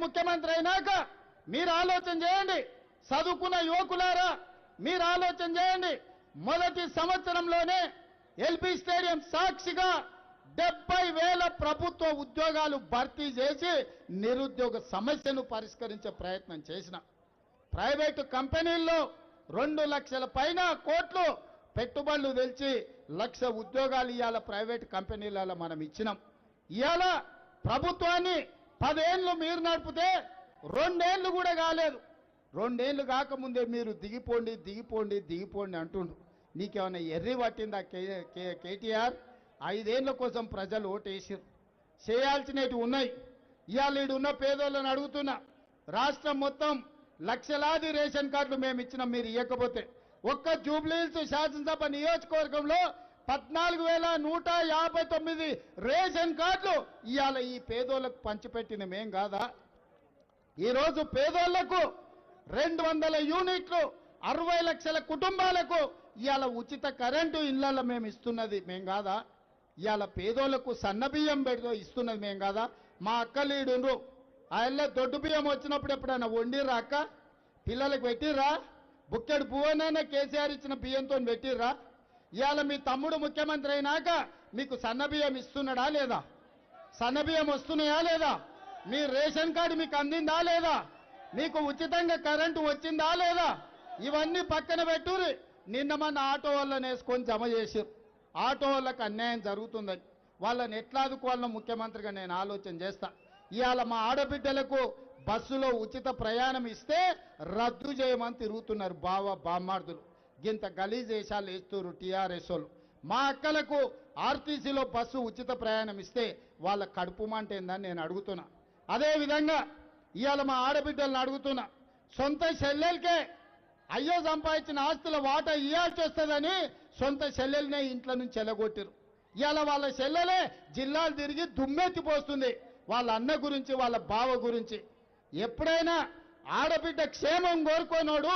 ముఖ్యమంత్రి అయినాక మీరు ఆలోచన చేయండి. చదువుకున్న యువకులారా మీరు ఆలోచన చేయండి. మొదటి సంవత్సరంలోనే ఎల్బీ స్టేడియం సాక్షిగా 70,000 ప్రభుత్వ ఉద్యోగాలు భర్తీ చేసి నిరుద్యోగ సమస్యను పరిష్కరించే ప్రయత్నం చేసిన. ప్రైవేటు కంపెనీల్లో 2 లక్షల పైన కోట్లు పెట్టుబడులు తెచ్చి 1,00,000 ఉద్యోగాలు ఇవాళ ప్రైవేటు కంపెనీలలో మనం ఇచ్చినాం. ఇవాళ ప్రభుత్వాన్ని 10 ఏళ్ళు మీరు నడిపితే 2 ఏళ్ళు కూడా కాలేదు. 2 ఏళ్ళు కాకముందే మీరు దిగిపోండి దిగిపోండి దిగిపోండి అంటుండ్రు. నీకేమైనా ఎర్రి పట్టిందా కేటీఆర్? 5 ఏళ్ళ కోసం ప్రజలు ఓటేసారు. చేయాల్సినవి ఉన్నాయి. ఇవాళ ఈడున్న పేదోళ్ళని అడుగుతున్నా, రాష్ట్రం మొత్తం లక్షలాది రేషన్ కార్డులు మేము ఇచ్చినాం, మీరు ఇవ్వకపోతే. ఒక్క జూబ్లీహిల్స్ శాసనసభ నియోజకవర్గంలో 14,159 రేషన్ కార్డులు ఇవాళ ఈ పేదోళ్లకు పంచిపెట్టిన మేం కాదా? ఈరోజు పేదోళ్లకు 200 యూనిట్లు 60 లక్షల కుటుంబాలకు ఇవాళ ఉచిత కరెంటు ఇళ్లలో మేము ఇస్తున్నది మేం కాదా? ఇవాళ పేదోళ్లకు సన్నబియ్యం పెడుతూ ఇస్తున్నది మేం కాదా? మా అక్కలీడుండ్రు, ఆయల్ల దొడ్డు బియ్యం వచ్చినప్పుడు ఎప్పుడైనా వండిర్రా అక్క? పిల్లలకు పెట్టిర్రా? బుక్కెడు పువ్వనైనా కేసీఆర్ ఇచ్చిన బియ్యంతో పెట్టిర్రా? ఇవాళ మీ తమ్ముడు ముఖ్యమంత్రి అయినాక మీకు సన్నబియ్యం ఇస్తున్నాడా లేదా? సన్నబియ్యం వస్తున్నాయా లేదా? మీ రేషన్ కార్డు మీకు అందిందా లేదా? మీకు ఉచితంగా కరెంటు వచ్చిందా లేదా? ఇవన్నీ పక్కన పెట్టుర్రి. నిన్న మన ఆటో వాళ్ళని వేసుకొని జమ చేసారు. ఆటో వాళ్ళకి అన్యాయం జరుగుతుందని వాళ్ళని ఎట్లా ఆదుకోవాలనో ముఖ్యమంత్రిగా నేను ఆలోచన చేస్తా. ఇవాళ మా ఆడబిడ్డలకు బస్సులో ఉచిత ప్రయాణం ఇస్తే రద్దు చేయమని తిరుగుతున్నారు బామ్మార్దులు. గింత గలీజ్ వేషాలు వేస్తున్నారు టీఆర్ఎస్ వాళ్ళు. మా అక్కలకు ఆర్టీసీలో బస్సు ఉచిత ప్రయాణం ఇస్తే వాళ్ళ కడుపు మంట ఏందని నేను అడుగుతున్నా. అదేవిధంగా ఇవాళ మా ఆడబిడ్డలను అడుగుతున్నా, సొంత చెల్లెలకే అయ్యో సంపాదించిన ఆస్తుల వాటా ఇవ్వాల్సి వస్తుందని సొంత చెల్లెలనే ఇంట్లో నుంచి ఎలగొట్టారు. ఇవాళ వాళ్ళ చెల్లెలే జిల్లాలు తిరిగి దుమ్మెత్తిపోస్తుంది వాళ్ళ అన్న గురించి, వాళ్ళ బావ గురించి. ఎప్పుడైనా ఆడబిడ్డ క్షేమం కోరుకోనోడు,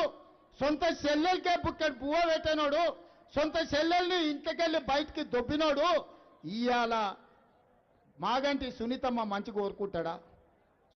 సొంత చెల్లెలకే బుక్కెడు పువ్వ పెట్టినోడు, సొంత చెల్లెల్ని ఇంట్లోకెళ్ళి బయటికి దొబ్బినోడు ఇవాళ మాగంటి సునీతమ్మ మంచి కోరుకుంటాడా?